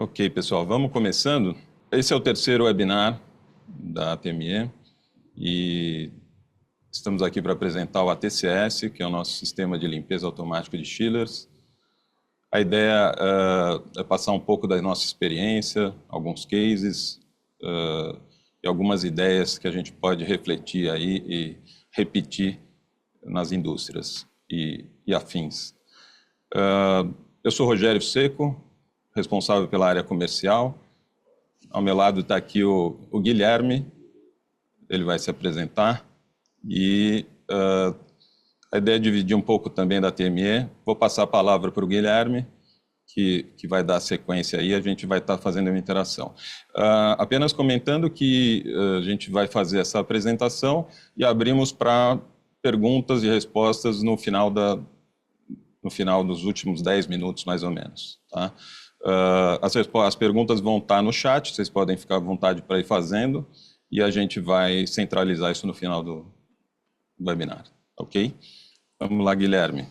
Ok, pessoal, vamos começando. Esse é o terceiro webinar da ATME e estamos aqui para apresentar o ATCS, que é o nosso sistema de limpeza automática de chillers. A ideia é passar um pouco da nossa experiência, alguns cases e algumas ideias que a gente pode refletir aí e repetir nas indústrias e afins. Eu sou Rogério Seco, responsável pela área comercial. Ao meu lado está aqui o Guilherme, ele vai se apresentar. E a ideia é dividir um pouco também da TME. Vou passar a palavra para o Guilherme, que vai dar sequência aí, a gente vai estar fazendo uma interação. Apenas comentando que a gente vai fazer essa apresentação e abrimos para perguntas e respostas no final dos últimos 10 minutos, mais ou menos. Tá? As perguntas vão estar no chat, vocês podem ficar à vontade para ir fazendo, e a gente vai centralizar isso no final do webinar, ok? Vamos lá, Guilherme.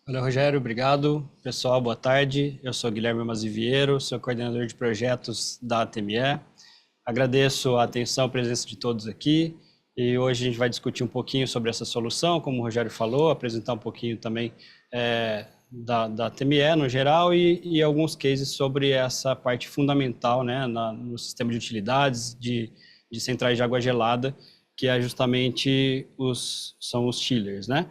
Olá, Rogério, obrigado. Pessoal, boa tarde. Eu sou Guilherme Maziviero, sou coordenador de projetos da ATME. Agradeço a atenção e a presença de todos aqui, e hoje a gente vai discutir um pouquinho sobre essa solução, como o Rogério falou, apresentar um pouquinho também da TME no geral e alguns cases sobre essa parte fundamental, né, no sistema de utilidades de centrais de água gelada, que é justamente são os chillers, né?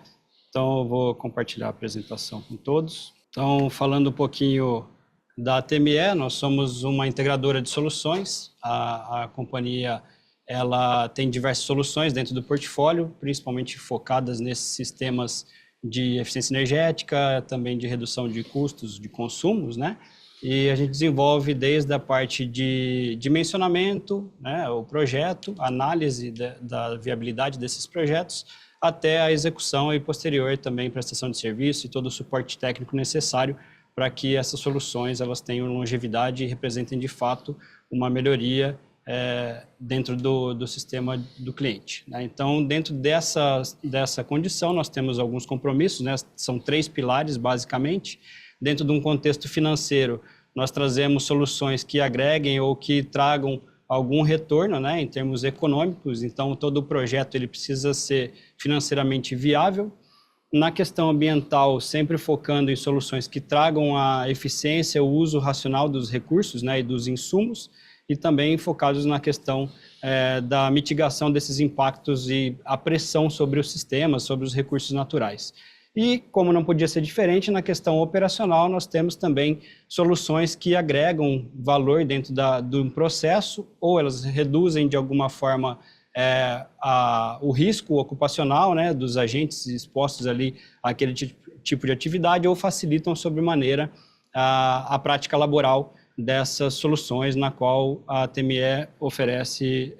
Então eu vou compartilhar a apresentação com todos. Então, falando um pouquinho da TME, nós somos uma integradora de soluções. A companhia ela tem diversas soluções dentro do portfólio, principalmente focadas nesses sistemas de eficiência energética, também de redução de custos de consumos, né? E a gente desenvolve desde a parte de dimensionamento, né, o projeto, análise da viabilidade desses projetos, até a execução e posterior também prestação de serviço e todo o suporte técnico necessário para que essas soluções elas tenham longevidade e representem de fato uma melhoria dentro do sistema do cliente, né? Então, dentro dessa condição, nós temos alguns compromissos, né? São 3 pilares, basicamente. Dentro de um contexto financeiro, nós trazemos soluções que agreguem ou que tragam algum retorno, né, em termos econômicos. Então, todo o projeto ele precisa ser financeiramente viável. Na questão ambiental, sempre focando em soluções que tragam a eficiência, o uso racional dos recursos, né, e dos insumos, e também focados na questão da mitigação desses impactos e a pressão sobre os sistemas, sobre os recursos naturais. E, como não podia ser diferente, na questão operacional, nós temos também soluções que agregam valor dentro do processo, ou elas reduzem de alguma forma o risco ocupacional, né, dos agentes expostos ali àquele tipo de atividade, ou facilitam sobremaneira a prática laboral dessas soluções na qual a TME oferece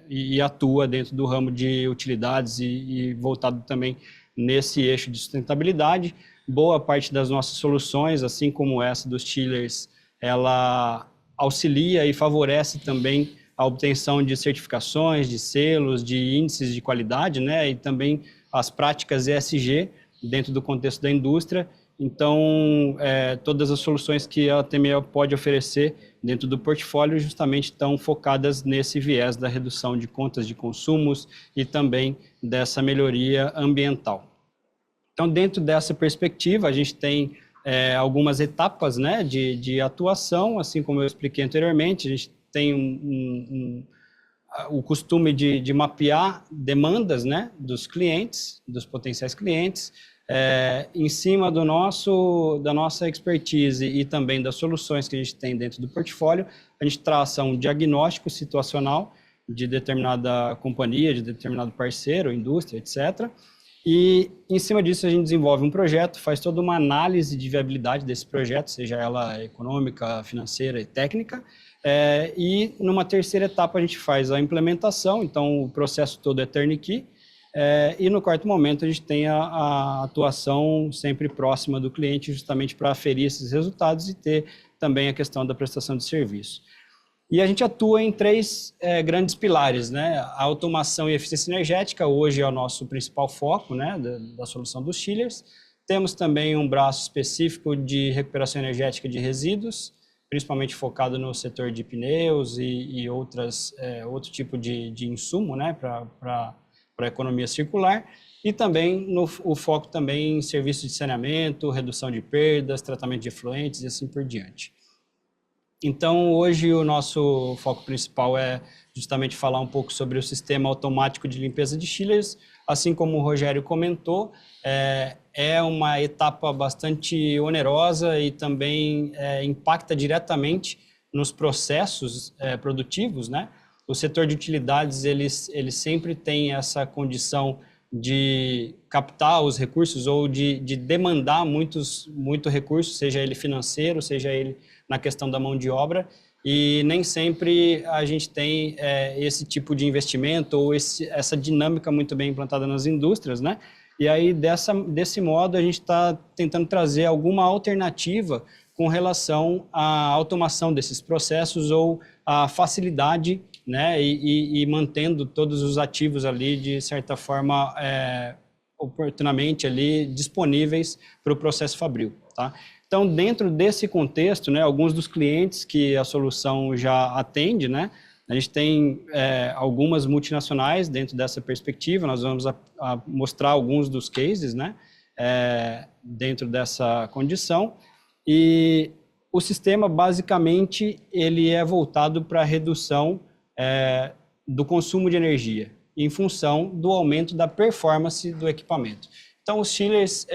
e atua dentro do ramo de utilidades e voltado também nesse eixo de sustentabilidade. Boa parte das nossas soluções, assim como essa dos chillers, ela auxilia e favorece também a obtenção de certificações, de selos, de índices de qualidade, né, e também as práticas ESG dentro do contexto da indústria. Então, todas as soluções que a TME pode oferecer dentro do portfólio justamente estão focadas nesse viés da redução de contas de consumos e também dessa melhoria ambiental. Então, dentro dessa perspectiva, a gente tem algumas etapas, né, de atuação, assim como eu expliquei anteriormente. A gente tem o costume de mapear demandas, né, dos clientes, dos potenciais clientes, em cima da nossa expertise e também das soluções que a gente tem dentro do portfólio. A gente traça um diagnóstico situacional de determinada companhia, de determinado parceiro, indústria, etc. E, em cima disso, a gente desenvolve um projeto, faz toda uma análise de viabilidade desse projeto, seja ela econômica, financeira e técnica. E, numa terceira etapa, a gente faz a implementação, então o processo todo é turnkey. E no quarto momento a gente tem a atuação sempre próxima do cliente, justamente para aferir esses resultados e ter também a questão da prestação de serviço. E a gente atua em 3 grandes pilares, né? A automação e eficiência energética, hoje é o nosso principal foco, né, da solução dos chillers. Temos também um braço específico de recuperação energética de resíduos, principalmente focado no setor de pneus e outro tipo de insumo, né, para a economia circular, e também o foco também em serviços de saneamento, redução de perdas, tratamento de efluentes e assim por diante. Então, hoje o nosso foco principal é justamente falar um pouco sobre o sistema automático de limpeza de chillers. Assim como o Rogério comentou, é uma etapa bastante onerosa e também impacta diretamente nos processos produtivos, né? O setor de utilidades, ele sempre tem essa condição de captar os recursos ou de demandar muito recurso, seja ele financeiro, seja ele na questão da mão de obra, e nem sempre a gente tem esse tipo de investimento ou essa dinâmica muito bem implantada nas indústrias, né? E aí, desse modo, a gente está tentando trazer alguma alternativa com relação à automação desses processos ou à facilidade, né? E mantendo todos os ativos ali, de certa forma, oportunamente ali disponíveis para o processo fabril, tá? Então, dentro desse contexto, né, alguns dos clientes que a solução já atende, né, a gente tem algumas multinacionais dentro dessa perspectiva, nós vamos mostrar alguns dos cases, né, dentro dessa condição, e o sistema, basicamente, ele é voltado para a redução do consumo de energia, em função do aumento da performance do equipamento. Então, os chillers,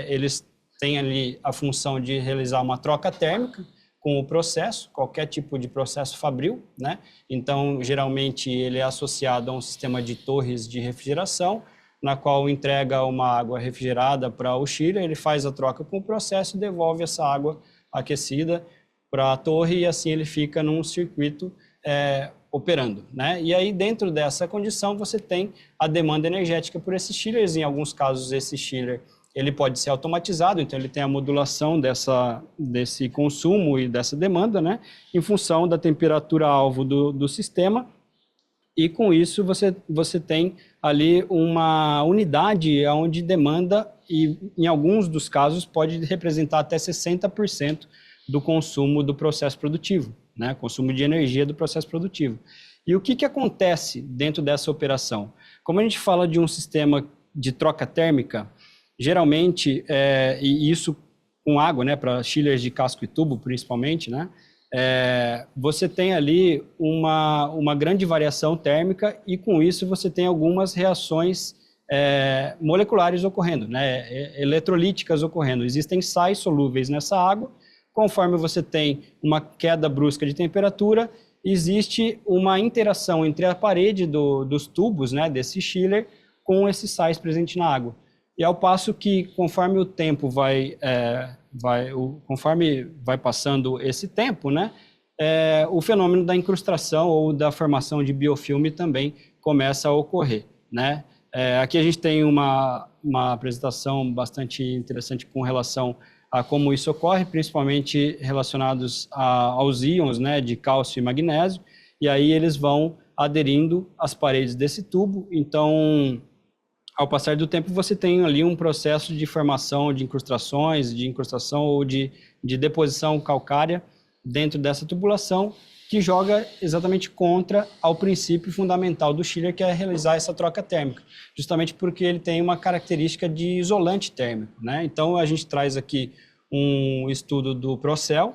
eles tem ali a função de realizar uma troca térmica com o processo, qualquer tipo de processo fabril, né? Então, geralmente, ele é associado a um sistema de torres de refrigeração, na qual entrega uma água refrigerada para o chiller, ele faz a troca com o processo e devolve essa água aquecida para a torre, e assim ele fica num circuito operando, né? E aí, dentro dessa condição, você tem a demanda energética por esses chillers. Em alguns casos, esse chiller ele pode ser automatizado, então ele tem a modulação desse consumo e dessa demanda, né, em função da temperatura-alvo do sistema, e com isso você tem ali uma unidade onde demanda, e em alguns dos casos pode representar até 60% do consumo do processo produtivo, né, consumo de energia do processo produtivo. E o que acontece dentro dessa operação? Como a gente fala de um sistema de troca térmica, geralmente, e isso com água, né, para chillers de casco e tubo, principalmente, né, você tem ali uma grande variação térmica, e com isso você tem algumas reações moleculares ocorrendo, né, eletrolíticas ocorrendo. Existem sais solúveis nessa água. Conforme você tem uma queda brusca de temperatura, existe uma interação entre a parede dos tubos, né, desse chiller, com esses sais presentes na água. E ao passo que, conforme o tempo conforme vai passando esse tempo, né, o fenômeno da incrustação ou da formação de biofilme também começa a ocorrer, né? Aqui a gente tem uma apresentação bastante interessante com relação a como isso ocorre, principalmente relacionados aos íons, né, de cálcio e magnésio, e aí eles vão aderindo às paredes desse tubo. Então, ao passar do tempo, você tem ali um processo de formação de incrustações, de incrustação ou de deposição calcária dentro dessa tubulação, que joga exatamente contra ao princípio fundamental do chiller, que é realizar essa troca térmica, justamente porque ele tem uma característica de isolante térmico, né? Então, a gente traz aqui um estudo do Procel,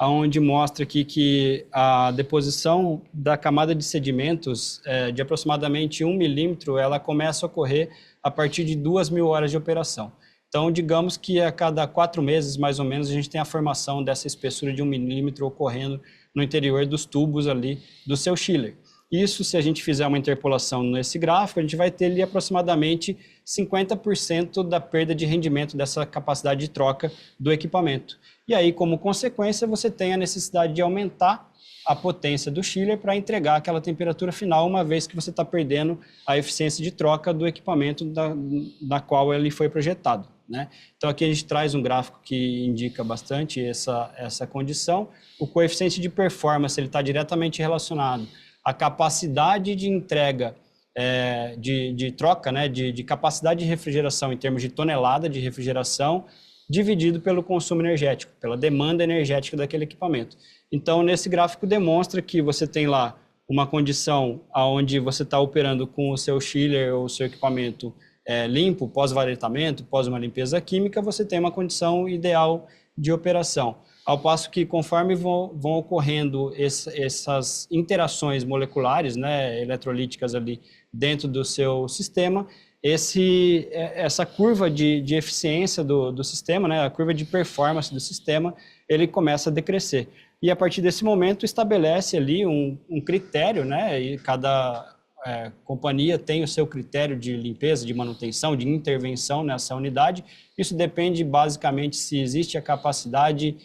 onde mostra aqui que a deposição da camada de sedimentos de aproximadamente 1 milímetro, ela começa a ocorrer a partir de 2.000 horas de operação. Então, digamos que a cada 4 meses, mais ou menos, a gente tem a formação dessa espessura de 1 milímetro ocorrendo no interior dos tubos ali do seu chiller. Isso, se a gente fizer uma interpolação nesse gráfico, a gente vai ter ali aproximadamente 50% da perda de rendimento dessa capacidade de troca do equipamento. E aí, como consequência, você tem a necessidade de aumentar a potência do chiller para entregar aquela temperatura final, uma vez que você está perdendo a eficiência de troca do equipamento da qual ele foi projetado, né? Então, aqui a gente traz um gráfico que indica bastante essa condição. O coeficiente de performance está diretamente relacionado à capacidade de entrega de troca, né, de capacidade de refrigeração em termos de tonelada de refrigeração, dividido pelo consumo energético, pela demanda energética daquele equipamento. Então, nesse gráfico demonstra que você tem lá uma condição onde você está operando com o seu chiller ou o seu equipamento limpo, pós-varietamento, pós uma limpeza química, você tem uma condição ideal de operação. Ao passo que, conforme vão ocorrendo essas interações moleculares, né, eletrolíticas ali dentro do seu sistema, essa curva de eficiência do sistema, né, a curva de performance do sistema, ele começa a decrescer. E a partir desse momento estabelece ali um critério, né, e cada companhia tem o seu critério de limpeza, de manutenção, de intervenção nessa unidade. Isso depende basicamente se existe a capacidade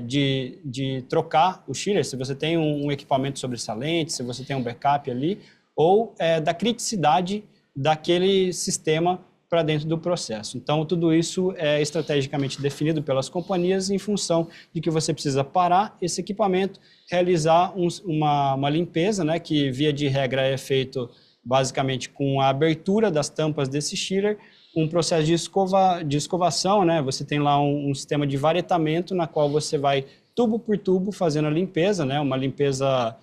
de trocar o chiller, se você tem um equipamento sobressalente, se você tem um backup ali, ou da criticidade daquele sistema para dentro do processo. Então, tudo isso é estrategicamente definido pelas companhias em função de que você precisa parar esse equipamento, realizar uma limpeza, né, que via de regra é feito basicamente com a abertura das tampas desse chiller, um processo de escovação, né, você tem lá um sistema de varietamento na qual você vai tubo por tubo fazendo a limpeza, né, uma limpeza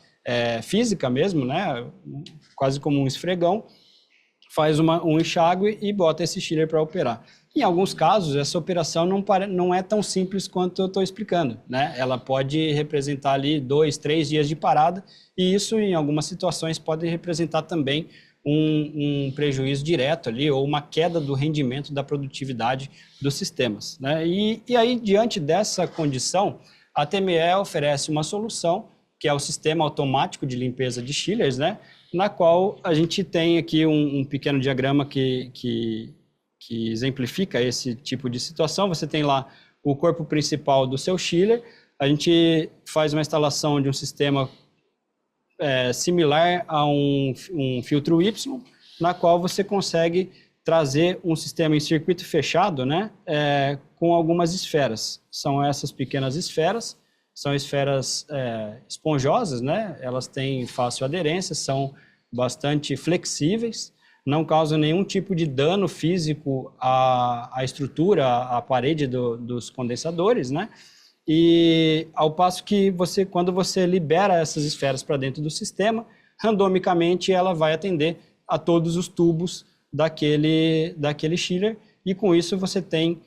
física mesmo, né, quase como um esfregão, faz um enxágue e bota esse chiller para operar. Em alguns casos, essa operação não é tão simples quanto eu estou explicando, né? Ela pode representar ali 2, 3 dias de parada, e isso, em algumas situações, pode representar também um prejuízo direto ali, ou uma queda do rendimento da produtividade dos sistemas, né? E aí, diante dessa condição, a TME oferece uma solução, que é o sistema automático de limpeza de chillers, né? Na qual a gente tem aqui um pequeno diagrama que exemplifica esse tipo de situação. Você tem lá o corpo principal do seu chiller, a gente faz uma instalação de um sistema similar a um filtro Y, na qual você consegue trazer um sistema em circuito fechado, né, com algumas esferas. São essas pequenas esferas, são esferas esponjosas, né? Elas têm fácil aderência, são bastante flexíveis, não causam nenhum tipo de dano físico à estrutura, à parede dos condensadores, né? E ao passo que quando você libera essas esferas para dentro do sistema, randomicamente ela vai atender a todos os tubos daquele chiller, e com isso você tem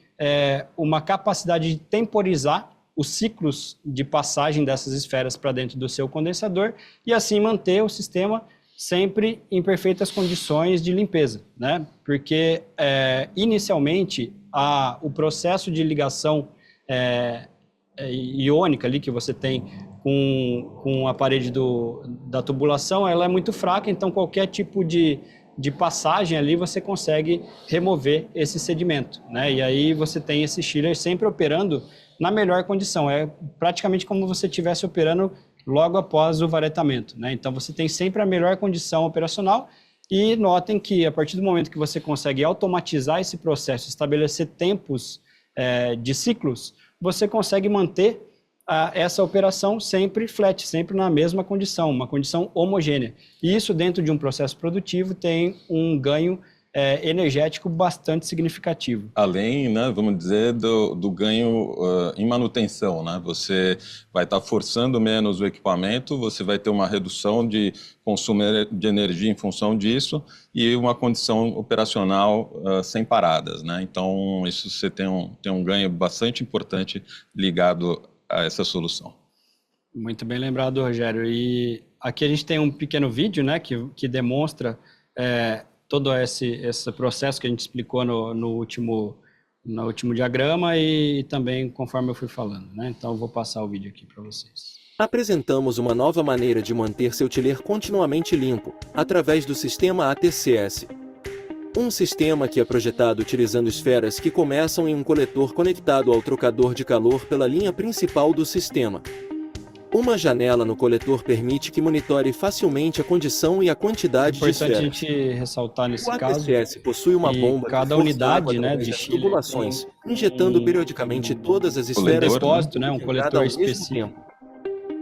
uma capacidade de temporizar os ciclos de passagem dessas esferas para dentro do seu condensador e assim manter o sistema sempre em perfeitas condições de limpeza, né? Porque inicialmente o processo de ligação iônica ali que você tem com a parede da tubulação, ela é muito fraca, então qualquer tipo de passagem ali você consegue remover esse sedimento, né? E aí você tem esse chiller sempre operando na melhor condição, é praticamente como você estivesse operando logo após o varietamento, né? Então você tem sempre a melhor condição operacional, e notem que a partir do momento que você consegue automatizar esse processo, estabelecer tempos de ciclos, você consegue manter essa operação sempre flat, sempre na mesma condição, uma condição homogênea. E isso dentro de um processo produtivo tem um ganho energético bastante significativo. Além, né, vamos dizer, do ganho em manutenção, né? Você vai estar forçando menos o equipamento, você vai ter uma redução de consumo de energia em função disso e uma condição operacional sem paradas, né? Então, isso você tem um ganho bastante importante ligado a essa solução. Muito bem lembrado, Rogério. E aqui a gente tem um pequeno vídeo, né, que demonstra todo esse processo que a gente explicou no último diagrama e também conforme eu fui falando, né? Então eu vou passar o vídeo aqui para vocês. Apresentamos uma nova maneira de manter seu chiller continuamente limpo, através do sistema ATCS. Um sistema que é projetado utilizando esferas que começam em um coletor conectado ao trocador de calor pela linha principal do sistema. Uma janela no coletor permite que monitore facilmente a condição e a quantidade de esferas. É importante a gente ressaltar nesse caso. O ATCS possui uma bomba cada unidade, né, de chiller, tubulações, injetando periodicamente todas as esferas. Um depósito, né, um coletor específico.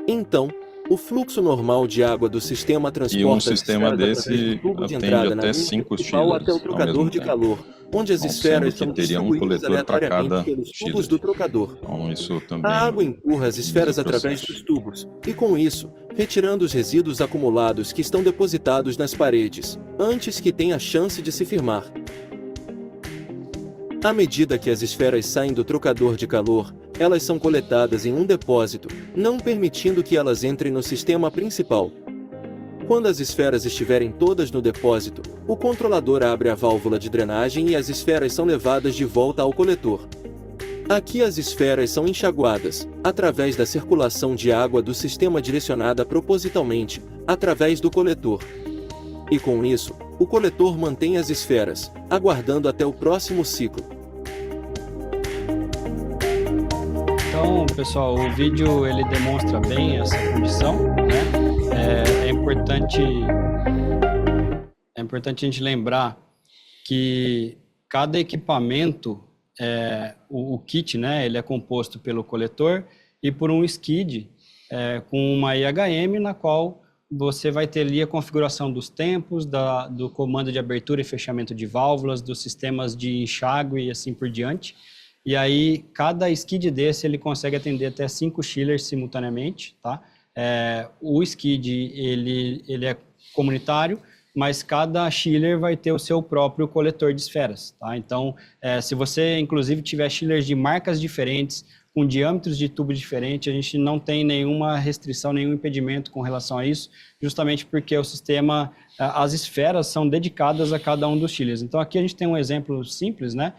Então, o fluxo normal de água do sistema transporta e um sistema desse tubo de atende entrada até 5 principal chillers até o trocador de calor, onde as Bom, esferas sendo são que teria um distribuídas coletor para aleatoriamente cada pelos tubos chiller. do trocador. Então, isso também A água empurra as esferas inicia o através processo. dos tubos, e com isso, retirando os resíduos acumulados que estão depositados nas paredes, antes que tenha chance de se firmar. À medida que as esferas saem do trocador de calor, elas são coletadas em um depósito, não permitindo que elas entrem no sistema principal. Quando as esferas estiverem todas no depósito, o controlador abre a válvula de drenagem e as esferas são levadas de volta ao coletor. Aqui as esferas são enxaguadas, através da circulação de água do sistema direcionada propositalmente, através do coletor. E com isso, o coletor mantém as esferas, aguardando até o próximo ciclo. Então, pessoal, o vídeo ele demonstra bem essa condição, né? É importante a gente lembrar que cada equipamento, o kit, né, ele é composto pelo coletor e por um skid com uma IHM, na qual você vai ter ali a configuração dos tempos, do comando de abertura e fechamento de válvulas, dos sistemas de enxágue e assim por diante. E aí, cada skid desse, ele consegue atender até 5 chillers simultaneamente, tá? O skid, ele é comunitário, mas cada chiller vai ter o seu próprio coletor de esferas, tá? Então, se você, inclusive, tiver chillers de marcas diferentes, com diâmetros de tubo diferentes, a gente não tem nenhuma restrição, nenhum impedimento com relação a isso, justamente porque o sistema, as esferas são dedicadas a cada um dos chillers. Então, aqui a gente tem um exemplo simples, né?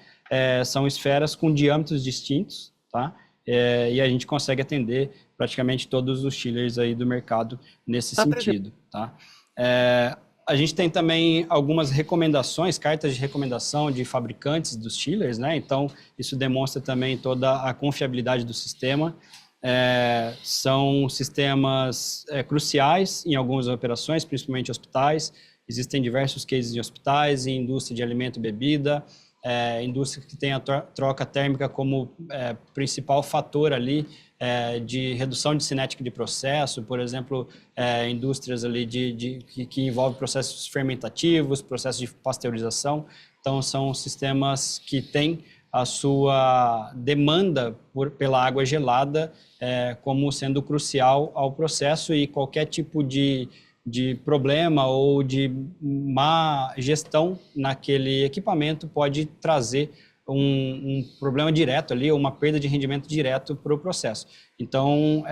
São esferas com diâmetros distintos, tá? E a gente consegue atender praticamente todos os chillers aí do mercado nesse sentido, tá? A gente tem também algumas recomendações, cartas de recomendação de fabricantes dos chillers, né? Então, isso demonstra também toda a confiabilidade do sistema. São sistemas cruciais em algumas operações, principalmente hospitais. Existem diversos cases em hospitais, em indústria de alimento e bebida, indústria que tem a troca térmica como principal fator ali de redução de cinética de processo, por exemplo, indústrias ali que envolvem processos fermentativos, processos de pasteurização. Então, são sistemas que têm a sua demanda pela água gelada como sendo crucial ao processo, e qualquer tipo de problema ou de má gestão naquele equipamento pode trazer um problema direto ali, ou uma perda de rendimento direto para o processo. Então,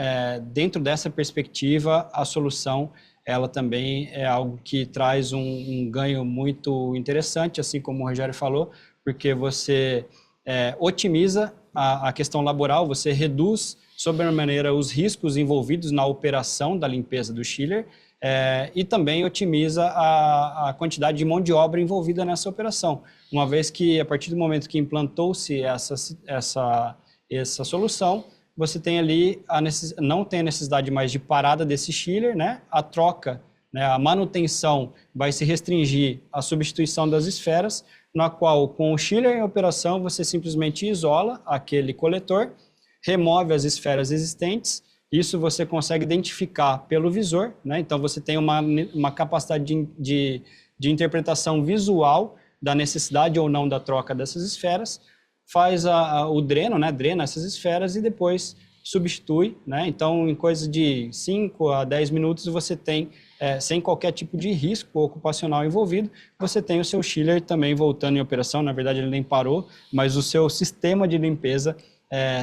dentro dessa perspectiva, a solução, ela também é algo que traz um ganho muito interessante, assim como o Rogério falou, porque você otimiza a questão laboral, você reduz sobremaneira os riscos envolvidos na operação da limpeza do chiller, e também otimiza a quantidade de mão de obra envolvida nessa operação, uma vez que, a partir do momento que implantou-se essa solução, você tem ali não tem a necessidade mais de parada desse chiller, né? A troca, né? A manutenção vai se restringir à substituição das esferas, na qual, com o chiller em operação, você simplesmente isola aquele coletor, remove as esferas existentes. Isso você consegue identificar pelo visor, né? Então, você tem uma capacidade de interpretação visual da necessidade ou não da troca dessas esferas, faz o dreno, né? Drena essas esferas e depois substitui, né? Então, em coisa de 5 a 10 minutos, você tem, sem qualquer tipo de risco ocupacional envolvido, você tem o seu chiller também voltando em operação. Na verdade, ele nem parou, mas o seu sistema de limpeza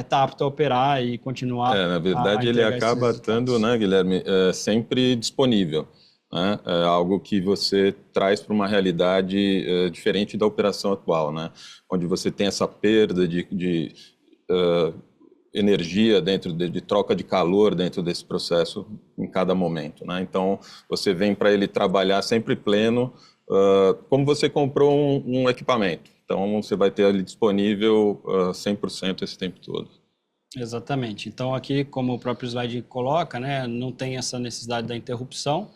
está apto a operar e continuar. Na verdade, ele acaba estando, né, Guilherme, sempre disponível, né? É algo que você traz para uma realidade diferente da operação atual, né? Onde você tem essa perda de energia dentro de troca de calor dentro desse processo em cada momento, né? Então, você vem para ele trabalhar sempre pleno, como você comprou um equipamento. Então, você vai ter ali disponível 100% esse tempo todo. Exatamente. Então, aqui, como o próprio slide coloca, né, não tem essa necessidade da interrupção.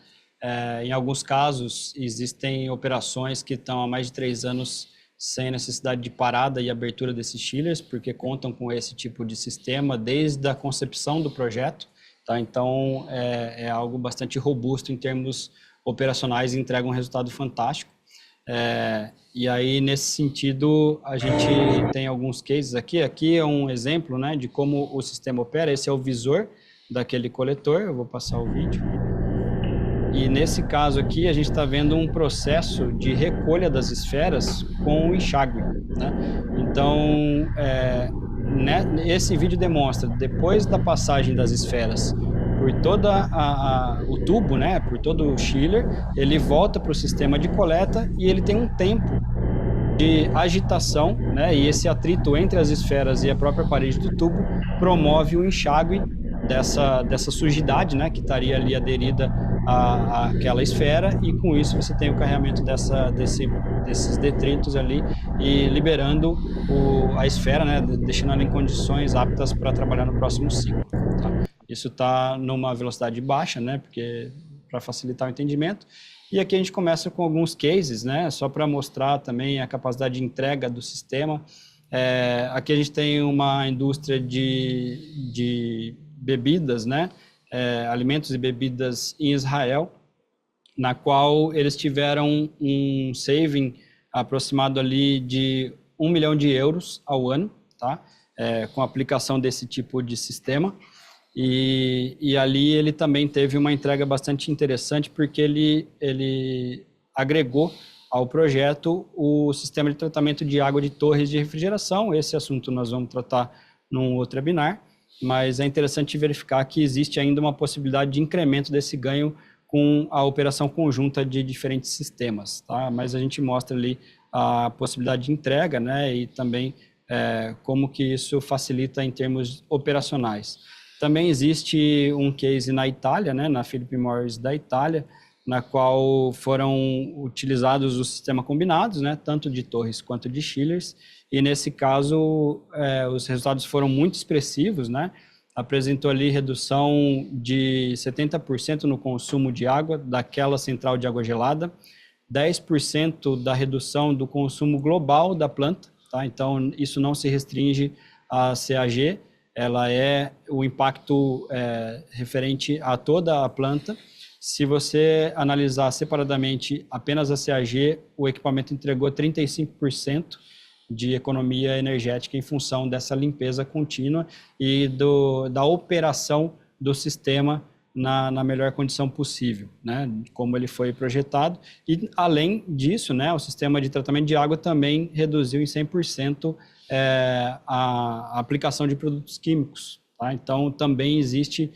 Em alguns casos, existem operações que estão há mais de 3 anos sem necessidade de parada e abertura desses chillers, porque contam com esse tipo de sistema desde a concepção do projeto, tá? Então, é algo bastante robusto em termos operacionais e entrega um resultado fantástico. E aí, nesse sentido, a gente tem alguns cases aqui. Aqui é um exemplo, né, de como o sistema opera. Esse é o visor daquele coletor. Eu vou passar o vídeo. E nesse caso aqui, a gente está vendo um processo de recolha das esferas com o enxágue, né? Então, esse vídeo demonstra, depois da passagem das esferas por todo o tubo, né, por todo o chiller, ele volta para o sistema de coleta e ele tem um tempo de agitação, né, e esse atrito entre as esferas e a própria parede do tubo promove o enxágue dessa sujidade, né, que estaria ali aderida àquela esfera, e com isso você tem o carregamento desses detritos ali e liberando a esfera, né, deixando ela em condições aptas para trabalhar no próximo ciclo. Tá? Isso está numa velocidade baixa, né, porque para facilitar o entendimento. E aqui a gente começa com alguns cases, né, só para mostrar também a capacidade de entrega do sistema. Aqui a gente tem uma indústria de bebidas, né, alimentos e bebidas em Israel, na qual eles tiveram um saving aproximado ali de 1 milhão de euros ao ano, tá? Com a aplicação desse tipo de sistema. E ali ele também teve uma entrega bastante interessante, porque ele agregou ao projeto o sistema de tratamento de água de torres de refrigeração. Esse assunto nós vamos tratar num outro webinar, mas é interessante verificar que existe ainda uma possibilidade de incremento desse ganho com a operação conjunta de diferentes sistemas, tá? Mas a gente mostra ali a possibilidade de entrega, né, e também como que isso facilita em termos operacionais. Também existe um case na Itália, né, na Philip Morris da Itália, na qual foram utilizados os sistemas combinados, né, tanto de torres quanto de chillers, e nesse caso os resultados foram muito expressivos, né, apresentou ali redução de 70% no consumo de água daquela central de água gelada, 10% da redução do consumo global da planta, tá? Então isso não se restringe à CAG, ela o impacto referente a toda a planta. Se você analisar separadamente apenas a CAG, o equipamento entregou 35% de economia energética em função dessa limpeza contínua e da operação do sistema na melhor condição possível, né, como ele foi projetado. E, além disso, né, o sistema de tratamento de água também reduziu em 100% a aplicação de produtos químicos. Tá? Então, também existe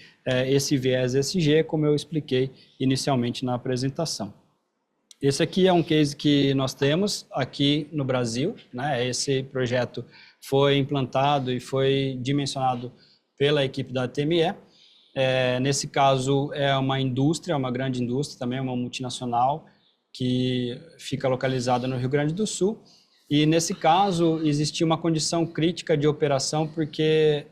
esse viés ESG, como eu expliquei inicialmente na apresentação. Esse aqui é um case que nós temos aqui no Brasil, né? Esse projeto foi implantado e foi dimensionado pela equipe da ATME. Nesse caso, é uma indústria, uma grande indústria, também uma multinacional, que fica localizada no Rio Grande do Sul. E, nesse caso, existia uma condição crítica de operação, porque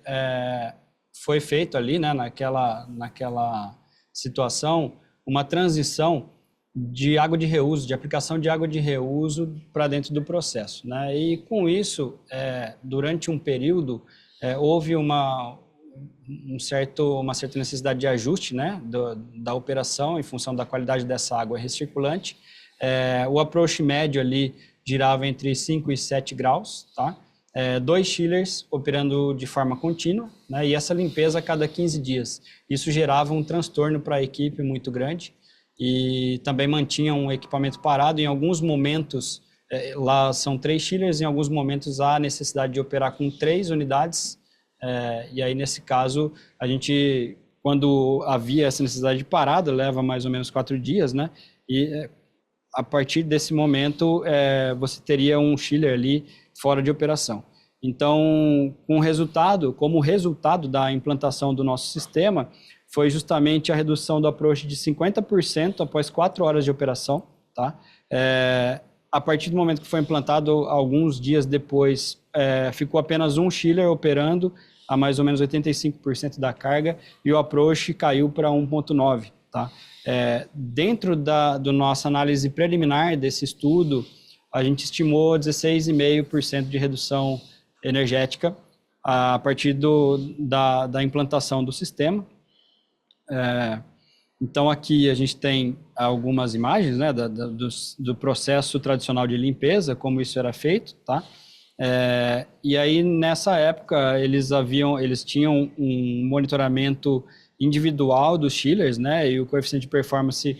foi feito ali, né, naquela situação, uma transição de água de reuso, de aplicação de água de reuso para dentro do processo, né? E com isso, durante um período, houve uma certa necessidade de ajuste, né, da operação em função da qualidade dessa água recirculante. O approach médio ali girava entre 5 e 7 graus, tá? 2 chillers operando de forma contínua, né, e essa limpeza a cada 15 dias. Isso gerava um transtorno para a equipe muito grande, e também mantinha um equipamento parado. Em alguns momentos, lá são 3 chillers, em alguns momentos há necessidade de operar com 3 unidades, e aí nesse caso, a gente, quando havia essa necessidade de parada, leva mais ou menos 4 dias, né, e a partir desse momento, você teria um chiller ali fora de operação. Então, como resultado da implantação do nosso sistema, foi justamente a redução do approach de 50% após 4 horas de operação, tá? A partir do momento que foi implantado, alguns dias depois, ficou apenas um chiller operando a mais ou menos 85% da carga, e o approach caiu para 1.9, tá? Dentro da nossa análise preliminar desse estudo, a gente estimou 16,5% de redução energética a partir da implantação do sistema. Então, aqui a gente tem algumas imagens, né, do processo tradicional de limpeza, como isso era feito, tá? E aí, nessa época, eles tinham um monitoramento individual dos chillers, né, e o coeficiente de performance,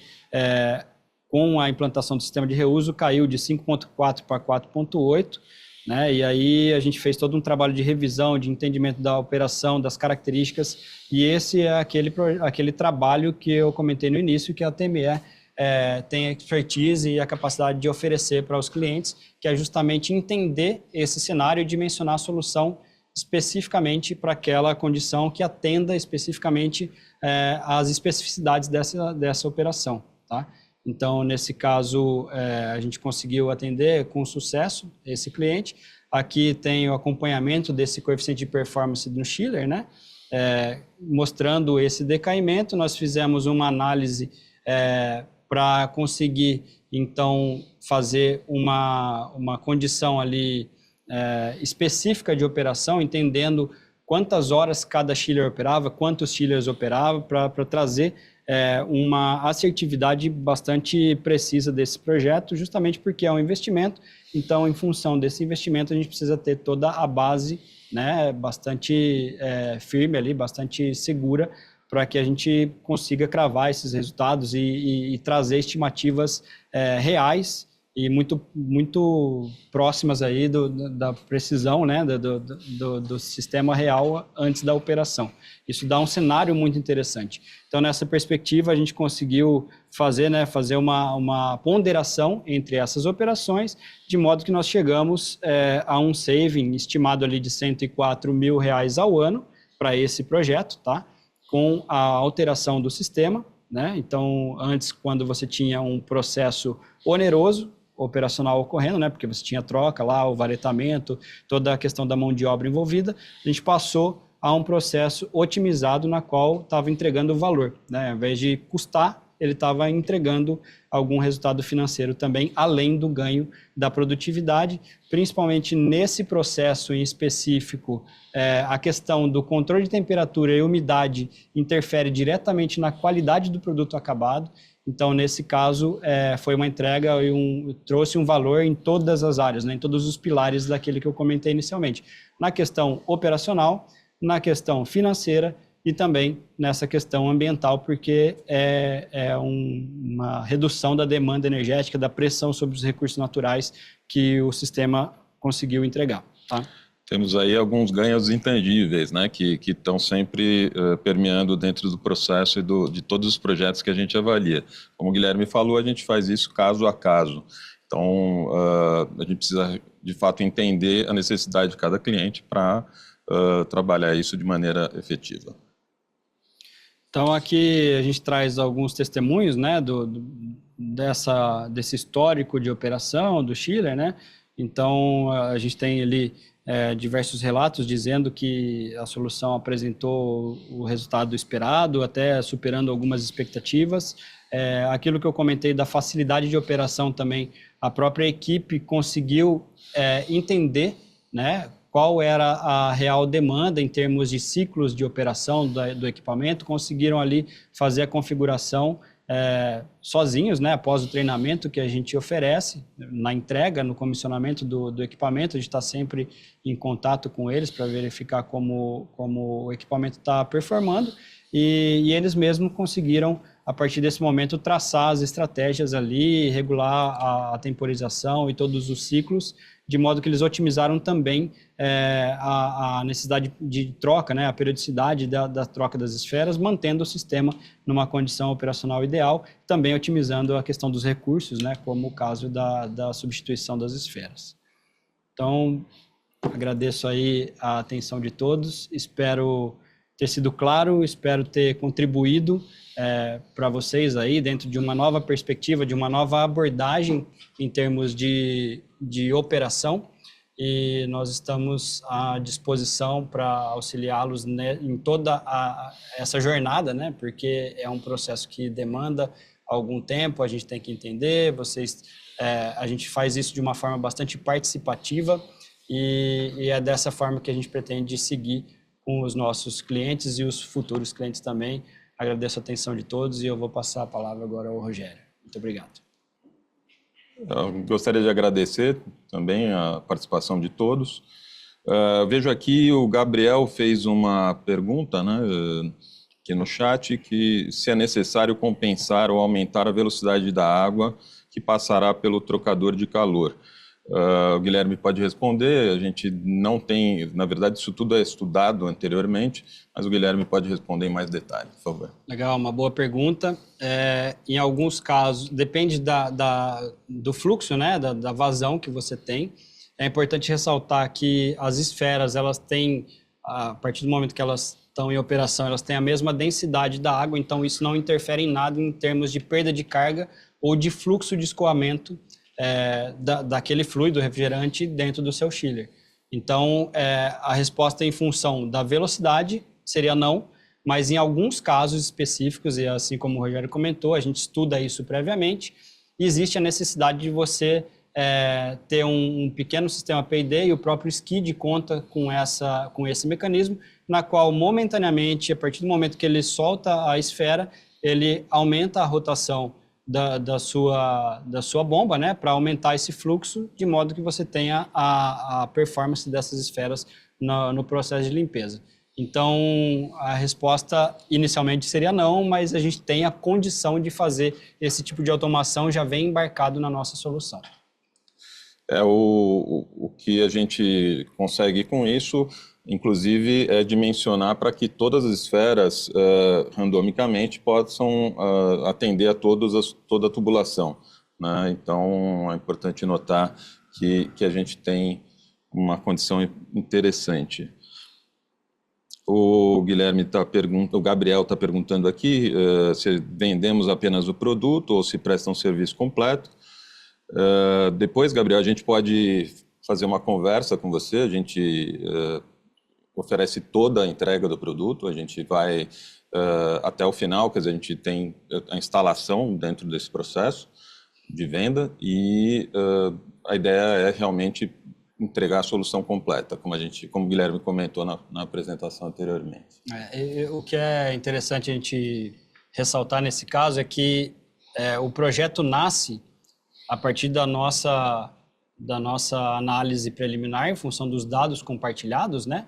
com a implantação do sistema de reuso, caiu de 5,4 para 4,8, né, e aí a gente fez todo um trabalho de revisão, de entendimento da operação, das características, e esse é aquele trabalho que eu comentei no início, que a TME tem a expertise e a capacidade de oferecer para os clientes, que é justamente entender esse cenário e dimensionar a solução especificamente para aquela condição que atenda especificamente às especificidades dessa operação, tá? Então, nesse caso, a gente conseguiu atender com sucesso esse cliente. Aqui tem o acompanhamento desse coeficiente de performance no chiller, né? Mostrando esse decaimento. Nós fizemos uma análise para conseguir, então, fazer uma condição ali específica de operação, entendendo quantas horas cada chiller operava, quantos chillers operava, para trazer uma assertividade bastante precisa desse projeto, justamente porque é um investimento. Então, em função desse investimento, a gente precisa ter toda a base, né, bastante firme ali, bastante segura, para que a gente consiga cravar esses resultados e trazer estimativas reais e muito próximas aí da precisão, né, do sistema real antes da operação. Isso dá um cenário muito interessante. Então, nessa perspectiva, a gente conseguiu fazer uma ponderação entre essas operações, de modo que nós chegamos a um saving estimado ali de R$104 mil ao ano para esse projeto, tá? Com a alteração do sistema, né? Então, antes, quando você tinha um processo oneroso, operacional ocorrendo, né, porque você tinha troca lá, o varetamento, toda a questão da mão de obra envolvida, a gente passou a um processo otimizado na qual estava entregando valor, né, ao invés de custar, ele estava entregando algum resultado financeiro também, além do ganho da produtividade, principalmente nesse processo em específico, a questão do controle de temperatura e umidade interfere diretamente na qualidade do produto acabado. Então, nesse caso, foi uma entrega e trouxe um valor em todas as áreas, né, em todos os pilares daquele que eu comentei inicialmente. Na questão operacional, na questão financeira e também nessa questão ambiental, porque uma redução da demanda energética, da pressão sobre os recursos naturais que o sistema conseguiu entregar, tá? Temos aí alguns ganhos intangíveis, né, que estão sempre permeando dentro do processo e de todos os projetos que a gente avalia. Como o Guilherme falou, a gente faz isso caso a caso. Então, a gente precisa, de fato, entender a necessidade de cada cliente para trabalhar isso de maneira efetiva. Então, aqui a gente traz alguns testemunhos, né, desse histórico de operação do chiller, né? Então, a gente tem ali diversos relatos dizendo que a solução apresentou o resultado esperado, até superando algumas expectativas. Aquilo que eu comentei da facilidade de operação também, a própria equipe conseguiu entender, né, qual era a real demanda em termos de ciclos de operação do equipamento, conseguiram ali fazer a configuração sozinhos, né, após o treinamento que a gente oferece, na entrega, no comissionamento do equipamento. A gente está sempre em contato com eles para verificar como o equipamento está performando, e eles mesmos conseguiram, a partir desse momento, traçar as estratégias ali, regular a temporização e todos os ciclos, de modo que eles otimizaram também a necessidade de troca, né, a periodicidade da troca das esferas, mantendo o sistema numa condição operacional ideal, também otimizando a questão dos recursos, né, como o caso da substituição das esferas. Então, agradeço aí a atenção de todos, espero ter sido claro, espero ter contribuído para vocês aí dentro de uma nova perspectiva, de uma nova abordagem em termos de operação, e nós estamos à disposição para auxiliá-los em toda essa jornada, né? Porque é um processo que demanda algum tempo, a gente tem que entender, a gente faz isso de uma forma bastante participativa, e é dessa forma que a gente pretende seguir com os nossos clientes e os futuros clientes também, Agradeço a atenção de todos e eu vou passar a palavra agora ao Rogério. Muito obrigado. Eu gostaria de agradecer também a participação de todos. Vejo aqui o Gabriel fez uma pergunta, né, aqui no chat, que se é necessário compensar ou aumentar a velocidade da água que passará pelo trocador de calor. O Guilherme pode responder, a gente não tem, na verdade isso tudo é estudado anteriormente, mas o Guilherme pode responder em mais detalhes, por favor. Legal, uma boa pergunta. Em alguns casos, depende do fluxo, né, da vazão que você tem. É importante ressaltar que as esferas, elas têm, a partir do momento que elas estão em operação, elas têm a mesma densidade da água, então isso não interfere em nada em termos de perda de carga ou de fluxo de escoamento daquele fluido refrigerante dentro do seu chiller. Então, a resposta em função da velocidade seria não, mas em alguns casos específicos, e assim como o Rogério comentou, a gente estuda isso previamente, e existe a necessidade de você ter um pequeno sistema P&D, e o próprio SKID conta com esse mecanismo, na qual momentaneamente, a partir do momento que ele solta a esfera, ele aumenta a rotação da sua bomba, né, para aumentar esse fluxo, de modo que você tenha a performance dessas esferas no processo de limpeza. Então, a resposta inicialmente seria não, mas a gente tem a condição de fazer esse tipo de automação, já vem embarcado na nossa solução. O que a gente consegue com isso, inclusive, é dimensionar para que todas as esferas, randomicamente, possam atender a toda a tubulação, né? Então, é importante notar que a gente tem uma condição interessante. O Gabriel está perguntando aqui se vendemos apenas o produto ou se presta um serviço completo. Depois, Gabriel, a gente pode fazer uma conversa com você, a gente oferece toda a entrega do produto, a gente vai até o final, quer dizer, a gente tem a instalação dentro desse processo de venda e a ideia é realmente entregar a solução completa, como o Guilherme comentou na apresentação anteriormente. O que é interessante a gente ressaltar nesse caso é que o projeto nasce a partir da nossa análise preliminar, em função dos dados compartilhados, né?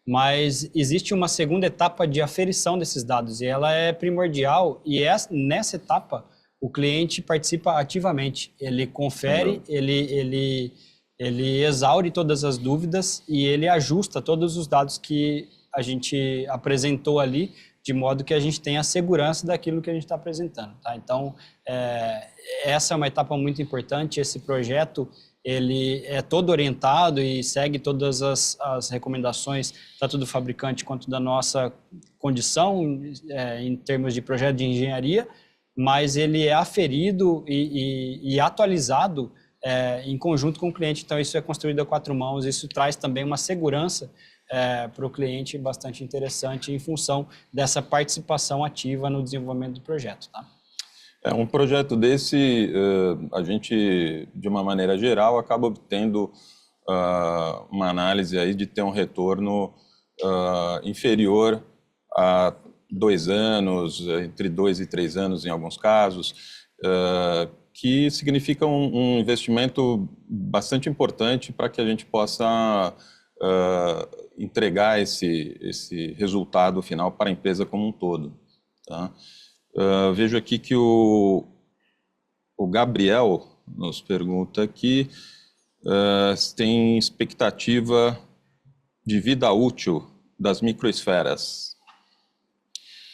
Mas existe uma segunda etapa de aferição desses dados, e ela é primordial, e nessa etapa o cliente participa ativamente, ele confere, ele exaure todas as dúvidas e ele ajusta todos os dados que a gente apresentou ali, de modo que a gente tenha a segurança daquilo que a gente está apresentando, tá? Então, essa é uma etapa muito importante. Esse projeto, ele é todo orientado e segue todas as recomendações, tanto do fabricante quanto da nossa condição, em termos de projeto de engenharia, mas ele é aferido e atualizado em conjunto com o cliente. Então, isso é construído a 4 mãos, isso traz também uma segurança para o cliente bastante interessante em função dessa participação ativa no desenvolvimento do projeto, tá? Um projeto desse, a gente, de uma maneira geral, acaba obtendo uma análise aí de ter um retorno inferior a 2 anos, entre 2 e 3 anos em alguns casos, que significa um investimento bastante importante para que a gente possa entregar esse resultado final para a empresa como um todo, tá? Vejo aqui que o Gabriel nos pergunta aqui se tem expectativa de vida útil das microesferas.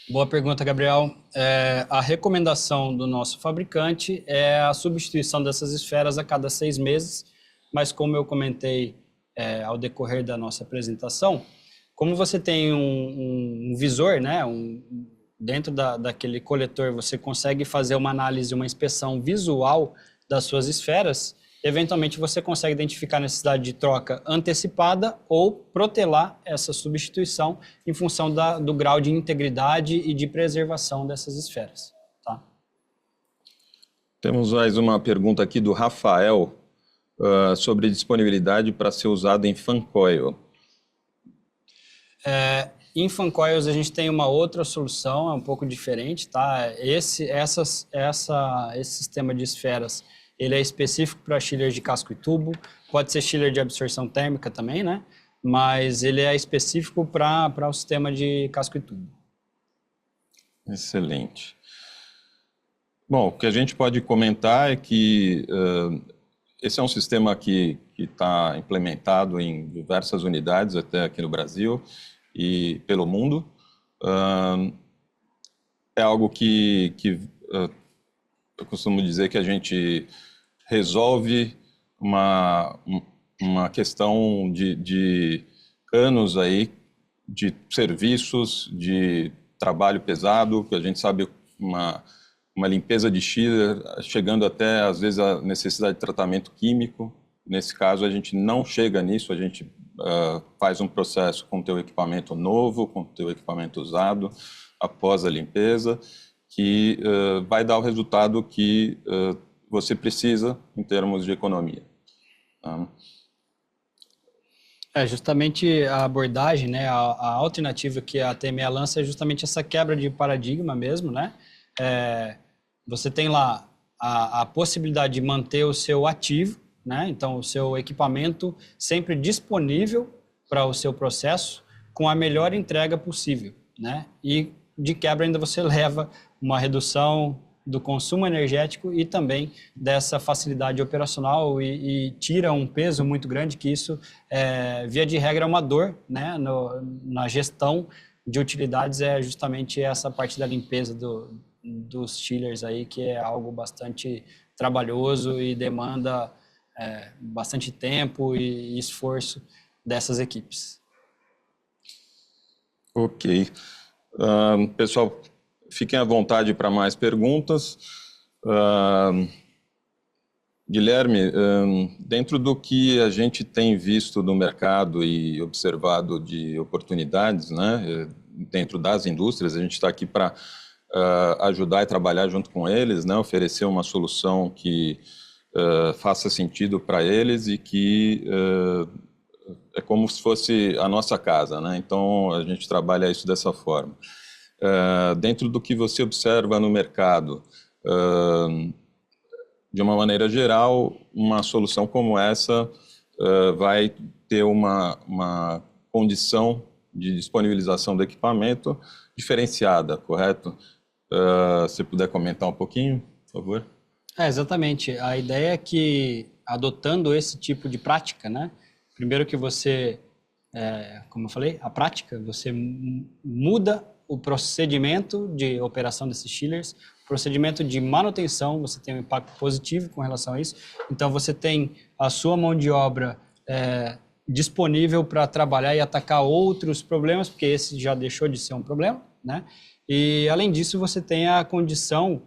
Boa pergunta, Gabriel. A recomendação do nosso fabricante é a substituição dessas esferas a cada 6 meses, mas como eu comentei ao decorrer da nossa apresentação, como você tem um visor, né, dentro daquele coletor, você consegue fazer uma análise, uma inspeção visual das suas esferas, eventualmente você consegue identificar a necessidade de troca antecipada ou protelar essa substituição em função do grau de integridade e de preservação dessas esferas, tá? Temos mais uma pergunta aqui do Rafael sobre disponibilidade para ser usado em fan coil. Em fan coils a gente tem uma outra solução, é um pouco diferente, tá? Esse sistema de esferas, ele é específico para chiller de casco e tubo, pode ser chiller de absorção térmica também, né? Mas ele é específico para o sistema de casco e tubo. Excelente. Bom, o que a gente pode comentar é que esse é um sistema que está implementado em diversas unidades, até aqui no Brasil e pelo mundo. É algo que eu costumo dizer que a gente resolve uma questão de anos aí de serviços, de trabalho pesado, que a gente sabe uma limpeza de chiller, chegando até, às vezes, a necessidade de tratamento químico. Nesse caso, a gente não chega nisso, a gente faz um processo com o teu equipamento novo, com o teu equipamento usado, após a limpeza, que vai dar o resultado que você precisa em termos de economia. Justamente a abordagem, né, a alternativa que a ATME lança é justamente essa quebra de paradigma mesmo, né? Você tem lá a possibilidade de manter o seu ativo, né? Então, o seu equipamento sempre disponível para o seu processo com a melhor entrega possível, né? E, de quebra, ainda você leva uma redução do consumo energético e também dessa facilidade operacional e tira um peso muito grande, que isso, via de regra, é uma dor, né? Na gestão de utilidades, é justamente essa parte da limpeza dos chillers aí, que é algo bastante trabalhoso e demanda bastante tempo e esforço dessas equipes. Ok. Pessoal, fiquem à vontade para mais perguntas. Guilherme, dentro do que a gente tem visto no mercado e observado de oportunidades, né, dentro das indústrias, a gente está aqui para ajudar e trabalhar junto com eles, né, oferecer uma solução que faça sentido para eles e que é como se fosse a nossa casa, né? Então, a gente trabalha isso dessa forma. Dentro do que você observa no mercado, de uma maneira geral, uma solução como essa vai ter uma condição de disponibilização do equipamento diferenciada, correto? Se puder comentar um pouquinho, por favor. Exatamente. A ideia é que, adotando esse tipo de prática, né? Primeiro que você, como eu falei, a prática, você muda o procedimento de operação desses chillers, procedimento de manutenção, você tem um impacto positivo com relação a isso. Então, você tem a sua mão de obra disponível para trabalhar e atacar outros problemas, porque esse já deixou de ser um problema, né? E, além disso, você tem a condição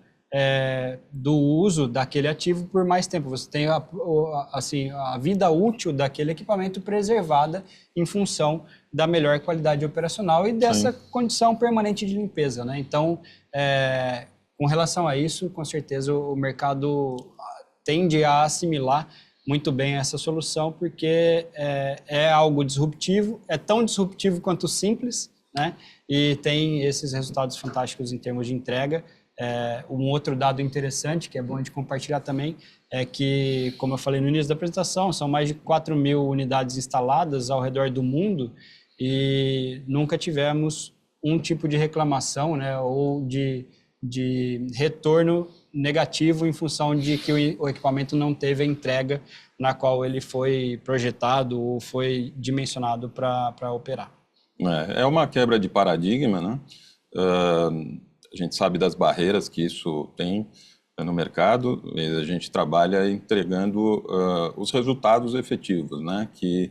do uso daquele ativo por mais tempo. Você tem a vida útil daquele equipamento preservada em função da melhor qualidade operacional e dessa condição permanente de limpeza, né? Então, com relação a isso, com certeza o mercado tende a assimilar muito bem essa solução, porque é algo disruptivo, é tão disruptivo quanto simples, né? E tem esses resultados fantásticos em termos de entrega. Um outro dado interessante, que é bom de compartilhar também, é que, como eu falei no início da apresentação, são mais de 4.000 unidades instaladas ao redor do mundo e nunca tivemos um tipo de reclamação, né, ou de retorno negativo em função de que o equipamento não teve a entrega na qual ele foi projetado ou foi dimensionado para operar. É uma quebra de paradigma, né? A gente sabe das barreiras que isso tem no mercado e a gente trabalha entregando os resultados efetivos, né, que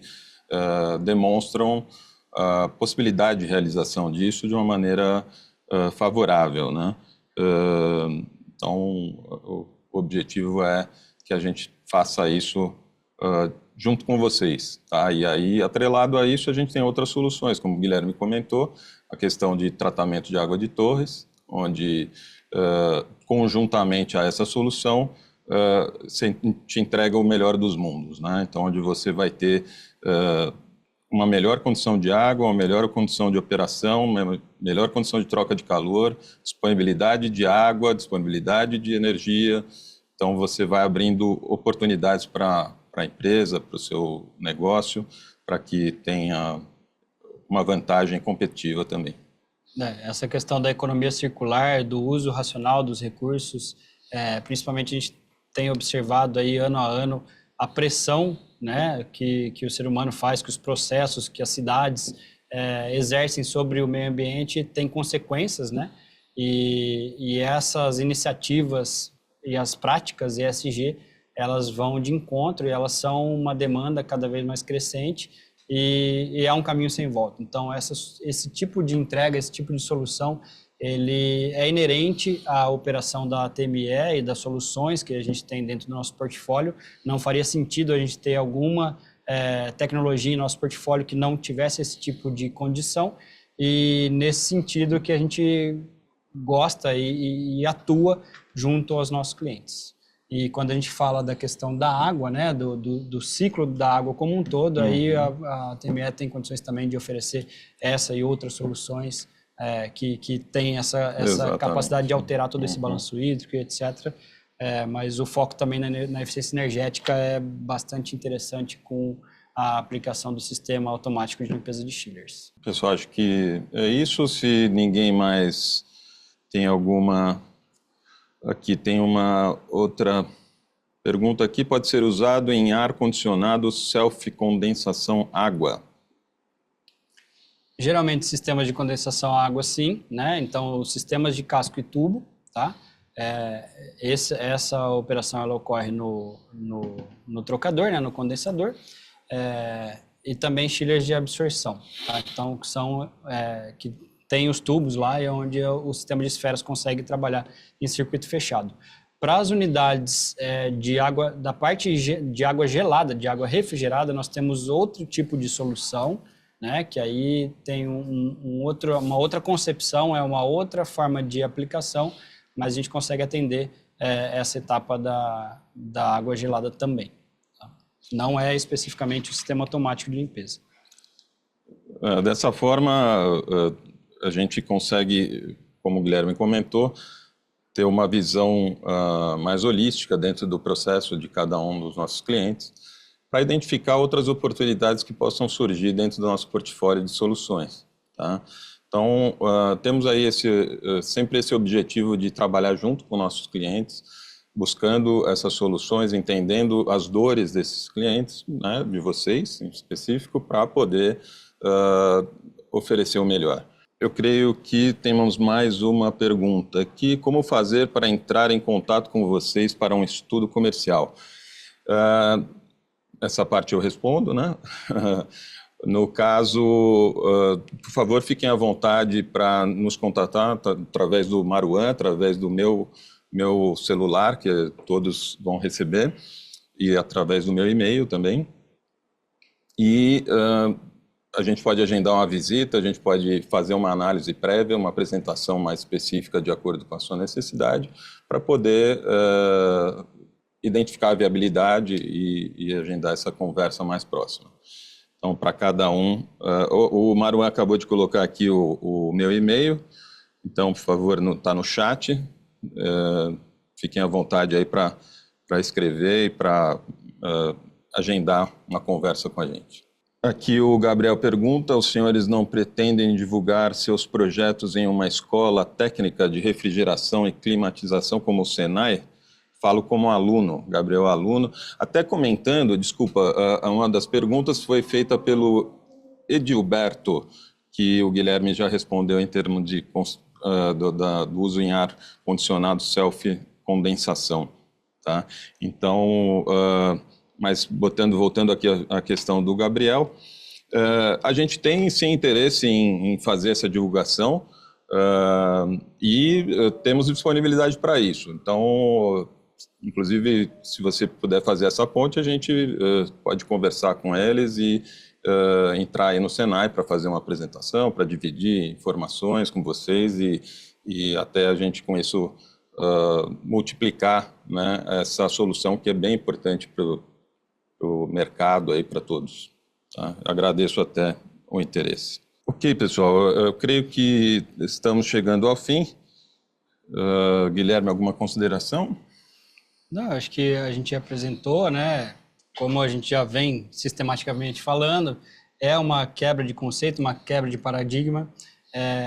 demonstram a possibilidade de realização disso de uma maneira favorável, né? Então, o objetivo é que a gente faça isso junto com vocês, tá? E aí, atrelado a isso, a gente tem outras soluções, como o Guilherme comentou, a questão de tratamento de água de torres, onde, conjuntamente a essa solução, te entrega o melhor dos mundos, né? Então, onde você vai ter uma melhor condição de água, uma melhor condição de operação, uma melhor condição de troca de calor, disponibilidade de água, disponibilidade de energia. Então, você vai abrindo oportunidades para a empresa, para o seu negócio, para que tenha uma vantagem competitiva também. Essa questão da economia circular, do uso racional dos recursos, principalmente a gente tem observado aí ano a ano a pressão, né, que o ser humano faz, que os processos, que as cidades exercem sobre o meio ambiente tem consequências, né? E essas iniciativas e as práticas ESG, elas vão de encontro e elas são uma demanda cada vez mais crescente e é um caminho sem volta. Então, esse tipo de entrega, esse tipo de solução, ele é inerente à operação da ATME e das soluções que a gente tem dentro do nosso portfólio. Não faria sentido a gente ter alguma tecnologia em nosso portfólio que não tivesse esse tipo de condição, e nesse sentido que a gente gosta e atua junto aos nossos clientes. E quando a gente fala da questão da água, né, do ciclo da água como um todo, aí a ATME tem condições também de oferecer essa e outras soluções que tem essa capacidade de alterar todo esse balanço hídrico, etc. Mas o foco também na eficiência energética é bastante interessante com a aplicação do sistema automático de limpeza de chillers. Pessoal, acho que é isso. Se ninguém mais tem alguma... Aqui tem uma outra pergunta aqui. Pode ser usado em ar-condicionado self-condensação água? Geralmente, sistemas de condensação água, sim, né? Então, os sistemas de casco e tubo, tá? Essa operação ela ocorre no trocador, né? No condensador, e também chillers de absorção, tá? Então, que tem os tubos lá e é onde o sistema de esferas consegue trabalhar em circuito fechado. Para as unidades de água, da parte de água gelada, de água refrigerada, nós temos outro tipo de solução, né, que aí tem uma outra concepção, é uma outra forma de aplicação, mas a gente consegue atender essa etapa da água gelada também. Tá? Não é especificamente o sistema automático de limpeza. Dessa forma, a gente consegue, como o Guilherme comentou, ter uma visão mais holística dentro do processo de cada um dos nossos clientes, para identificar outras oportunidades que possam surgir dentro do nosso portfólio de soluções. Tá? Então, temos aí sempre esse objetivo de trabalhar junto com nossos clientes, buscando essas soluções, entendendo as dores desses clientes, né, de vocês em específico, para poder oferecer o melhor. Eu creio que temos mais uma pergunta aqui. Como fazer para entrar em contato com vocês para um estudo comercial? Essa parte eu respondo, né? No caso, por favor, fiquem à vontade para nos contatar através do Maruan, através do meu celular, que todos vão receber, e através do meu e-mail também. E a gente pode agendar uma visita, a gente pode fazer uma análise prévia, uma apresentação mais específica de acordo com a sua necessidade, para poder identificar a viabilidade e agendar essa conversa mais próxima. Então, para cada um, o Maruan acabou de colocar aqui o meu e-mail, então, por favor, está no chat, fiquem à vontade aí para escrever e para agendar uma conversa com a gente. Aqui o Gabriel pergunta, os senhores não pretendem divulgar seus projetos em uma escola técnica de refrigeração e climatização como o Senai? Falo como aluno, Gabriel aluno. Até comentando, desculpa, uma das perguntas foi feita pelo Edilberto, que o Guilherme já respondeu em termos do uso em ar condicionado self-condensação. Tá? Então, mas voltando aqui à questão do Gabriel, a gente tem sim interesse em fazer essa divulgação e temos disponibilidade para isso. Então, inclusive, se você puder fazer essa ponte, a gente pode conversar com eles e entrar aí no Senai para fazer uma apresentação, para dividir informações com vocês e até a gente com isso multiplicar, né, essa solução que é bem importante para o mercado aí para todos. Tá? Agradeço até o interesse. Ok, pessoal, eu creio que estamos chegando ao fim. Guilherme, alguma consideração? Não, acho que a gente apresentou, né? Como a gente já vem sistematicamente falando, é uma quebra de conceito, uma quebra de paradigma.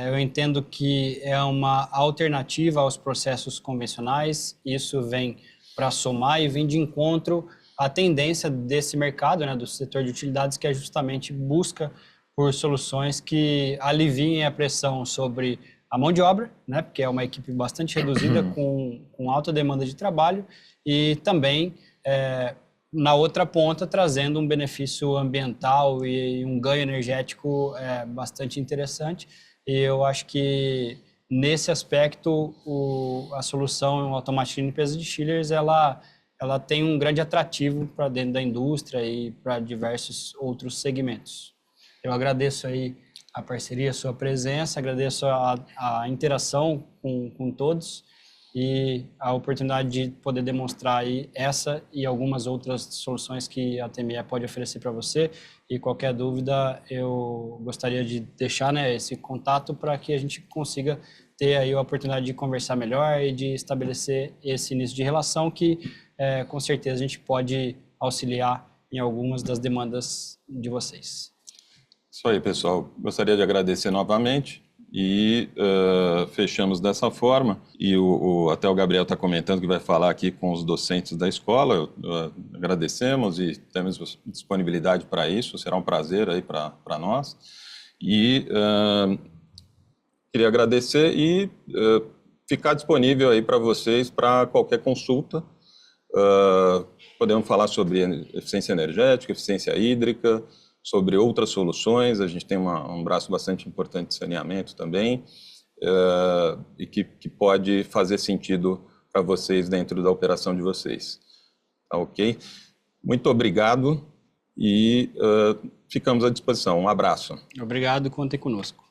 Eu entendo que é uma alternativa aos processos convencionais. Isso vem para somar e vem de encontro à tendência desse mercado, né, do setor de utilidades, que é justamente busca por soluções que aliviem a pressão sobre a mão de obra, né, porque é uma equipe bastante reduzida com alta demanda de trabalho, e também na outra ponta trazendo um benefício ambiental e um ganho energético bastante interessante. E eu acho que nesse aspecto a solução automática de limpeza de chillers ela tem um grande atrativo para dentro da indústria e para diversos outros segmentos. Eu agradeço aí a parceria, a sua presença, agradeço a interação com todos e a oportunidade de poder demonstrar aí essa e algumas outras soluções que a TME pode oferecer para você. E qualquer dúvida, eu gostaria de deixar, né, esse contato para que a gente consiga ter aí a oportunidade de conversar melhor e de estabelecer esse início de relação que, com certeza, a gente pode auxiliar em algumas das demandas de vocês. Isso aí, pessoal. Gostaria de agradecer novamente e fechamos dessa forma. E até o Gabriel está comentando que vai falar aqui com os docentes da escola. Agradecemos e temos disponibilidade para isso. Será um prazer aí para nós. E queria agradecer e ficar disponível aí para vocês para qualquer consulta. Podemos falar sobre eficiência energética, eficiência hídrica, sobre outras soluções. A gente tem um braço bastante importante de saneamento também, e que pode fazer sentido para vocês dentro da operação de vocês. Tá, ok? Muito obrigado e ficamos à disposição. Um abraço. Obrigado, contem conosco.